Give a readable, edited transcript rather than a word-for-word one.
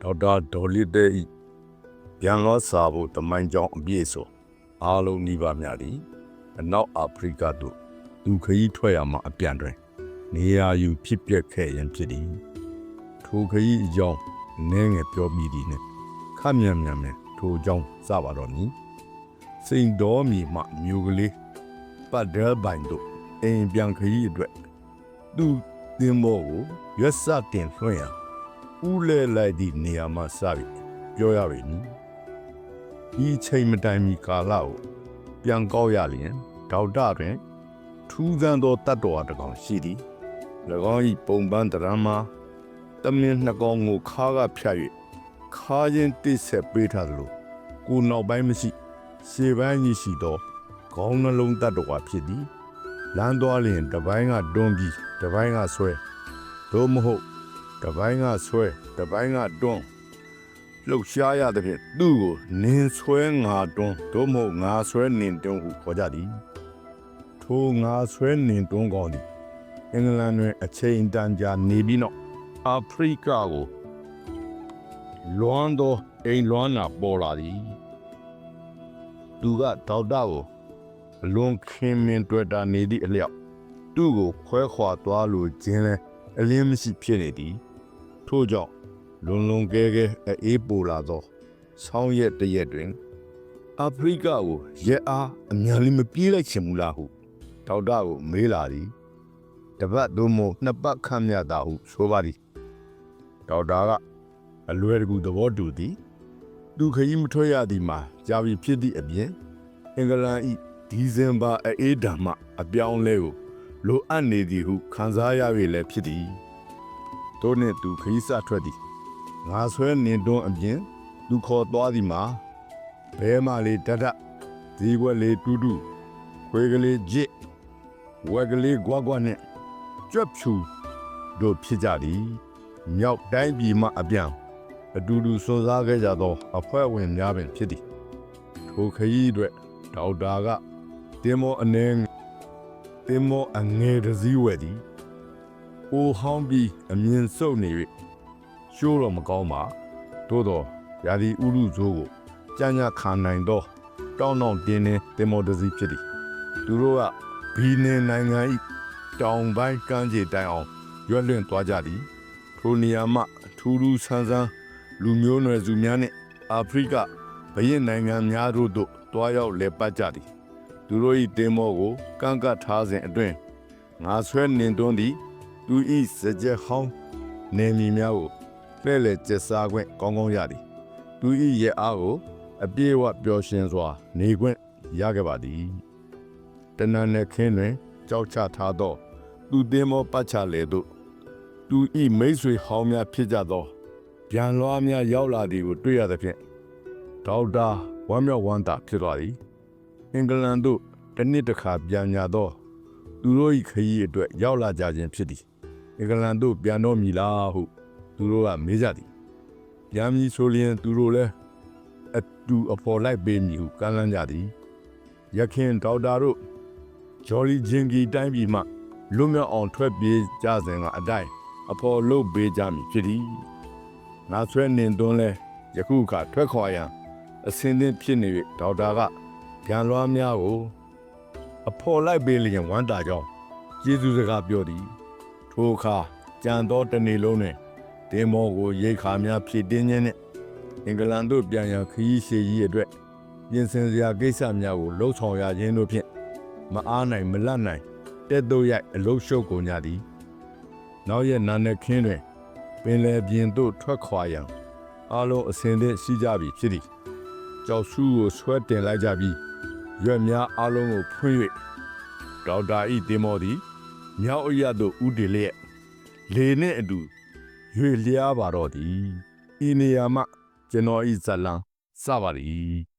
ဒေါက်တာဒေါ်လီတဲဤပြန်လောစာဖို့တမိုင်းကြောင်းအပြည့်စုံအားလုံးနှိပါများသည်အနောက်အာဖရိကသို့သူခရီးထွက်ရမှအပြန်တွင်နေရာယူဖြစ်ပျက်ခဲ့ရန်ဖြစ်သည်ထိုခရီးအကြောင်းနည်းငယ်ပြောပြီးသည်နှင့်ခပ်မြန်မြန်ထိုအကြောင်းစပါတော့မည်စိန်တော်မီမှမြို့ကလေးပတ်ဒဲပိုင်တို့အိမ်ပြန်ခရီးအတွက်သူသင်္ဘောကိုရွက်စတင်လွှင့်ရန်ဦးလဲလိုက်သည့်နေရာမှစပြီးပြောရပေမည်ဒီချိန်မတိုင်မီကာလကိုပြန်ကောက်ရလျင်ဒေါက်တာတွင်ထူးဆန်းသောတတ်တော်တစ်ကောင်ရှိသည်၎င်း၏ပုံပန်းတရံမှာတမင်နှစ်ကောင်ကိုခါကဖြတ်၍ခါချင်းတိဆက်ပေးထားသလိုကိုနောက်ပိုင်းမရှိရှေ့ပိုင်းကြီးရှိသောခေါင်းနှလုံးတတ်တော်ဖြစ်သည်လမ်းသွားလျင်တစ်ပိုင်းကတွန်းပြီးတစ်ပိုင်းကဆွဲသို့မဟုတ်တစ်ပိုင်းကဆွဲတစ်ပိုင်းကတွန်းလှုပ်ရှားရသဖြင့်သူ့ကိုနင်းဆွဲငါတွန်းသို့မဟုတ်ငါဆွဲနင်းတွန်းဟုခေါ်ကြသည်ထိုငါဆွဲနင်းတွန်းကောင်းသည်အင်္ဂလန်တွင်အချိန်တန်ကြာနေပြီးနောက်အာဖရိကကိုလွမ်းသောအိမ်လွမ်းနာပေါ်လာသည်သူကဒေါက်တာကိုအလွန်ခင်မင်တွေ့တာနေသည့်အလျောက်သူ့ကိုခွဲခွာသွားလိုခြင်းလဲအလင်းမရှိဖြစ်နေသည်ထို့ကြောင့်လွန်ကဲအေးပိုလာသောဆောင်းရက်တစ်ရက်တွင်အာဖရိကကိုရဲအားအမြန်လေးမပြေးလိုက်ချင်ဘူးလားဟုဒေါက်တာကိုမေးလာသည်တပတ်သို့မဟုတ်နှစ်ပတ်ခန့်မြတ်သာဟုဆိုပါသည်ဒေါက်တာကအလွယ်တကူသဘောတူသည်သူခရီးမထွက်ရသည်မှာကြာပြီဖြစ်သည့်အပြင်အင်္ဂလန်၏ဒီဇင်ဘာအေးဓာတ်မှအပြောင်းလဲကိုလိုအပ်နေသည်ဟုခံစားရ၍လည်းဖြစ်သည်တို့နှင့်သူခရီးစထွက်သည်ငါဆွဲနင်းတွန်းအပြင်သူခေါ်သွားသည်မှာဘဲမလေးတဒဒီွက်လေးတူးတူးခွေကလေးကြစ်ဝက်ကလေးကွာကွာနှင့်ကြွက်ဖြူတို့ဖြစ်ကြသည်မြောက်တိုင်းပြည်မှအပြန်အတူတူစွန့်စားခဲ့ကြသောအဖွဲ့ဝင်များပင်ဖြစ်သည်ထိုခရီးအတွက်ဒေါက်တာကတင်မောအငယ်တစ်စည်းဝယ်သည်အိုဟောင်းပြီးအမြင်စုပ်နေ၍ရှိုးတော့မကောင်းပါသို့တော့ရာသီဥတုဆိုးကိုကြမ်းကြခံနိုင်သောတောင်းတင်းတင်မောတစ်စည်းဖြစ်သည်သူတို့ကဘီနင်နိုင်ငံ၏တောင်ပိုင်းကမ်းခြေတိုင်အောင်ရွက်လွင့်သွားကြသည်ထိုနေရာမှထူးထူးဆန်းဆန်းလူမျိုးနွယ်စုများနှင့်အာဖရိကဘရင့်နိုင်ငံများတို့သို့တွားရောက်လည်ပတ်ကြသည်သူတို့၏တင်မောကိုကန့်ကတ်ထားစဉ်အတွင်းငါဆွဲနင်တွန်းသည်သူ၏စကြက်ဟောင်းနေမီများကိုလှည့်လည်ကျက်စားခွင့်ကောင်းကောင်းရသည်သူ၏ရဲ့အားကိုအပြည့်အဝပျော်ရွှင်စွာနေခွင့်ရခဲ့ပါသည်တနန်နဲ့ခင်းတွင်ကြောက်ချထားသောသူတင်မောပတ်ချလေသို့သူ၏မိတ်ဆွေဟောင်းများဖြစ်ကြသောပြန်လွှားများရောက်လာသည်ကိုတွေ့ရသဖြင့်ဒေါက်တာဝမ်းမြောက်ဝမ်းသာဖြစ်သွားသည်အင်္ဂလန်သို့တစ်နှစ်တစ်ခါပြန်ညာသောသူတို့၏ခရီးအတွက်ရောက်လာကြခြင်းဖြစ်သည်အင်္ဂလန်သို့ပြန်တော့မည်လားဟုသူတို့ကမေးကြသည်ပြန်မည်ဆိုလျင်သူတို့လည်းအတူအဖော်လိုက်ပေးမည်ဟုကမ်းလှမ်းကြသည်ရခင်ဒေါက်တာတို့ဂျော်လီဂျင်ကီတိုင်းပြည်မှလွတ်မြောက်အောင်ထွက်ပြေးကြစဉ်ကအတိုင်းအဖော်လုပ်ပေးကြမည်ဖြစ်သည်ငါဆွဲနင်တွန်းလဲယခုအခါထွက်ခွာရန်အစင်းသင်းဖြစ်နေ၍ဒေါက်တာကပြန်လွှားများကိုအဖော်လိုက်ပေးလျင်ဝမ်းတာကြောင်းကျေးဇူးစကားပြောသည်ထိုအခါကြံသောတစ်နေ့လုံးတွင်တင်မောကိုရိတ်ခါများဖြည့်တင်းခြင်းနှင့်အင်္ဂလန်သို့ပြန်ရန်ခရီးရှည်ကြီးအတွက်ပြင်ဆင်စရာကိစ္စများကိုလှုပ်ဆောင်ရခြင်းတို့ဖြင့်မအားနိုင်မလတ်နိုင်တဲ့တို့ရိုက်အလုရှုပ်ကုန်ကြသည်နောက်ရက်နာနဲ့ခင်းတွင်ပင်လယ်ပြင်သို့ထွက်ခွာရန်အားလုံးအစဉ်သင့်ရှိကြပြီဖြစ်သည်ကြောက်ဆူးကိုဆွဲတင်လိုက်ကြပြီးရွက်များအားလုံးကိုဖွင့်၍ဒေါက်တာဤတင်မောသည်မြောက်အရသို့ဥတီလျက်လေနှင့်အတူရွေလျားပါတော့သည်ဤနေရာမှကျွန်တော်ဤဇလံစပါသည်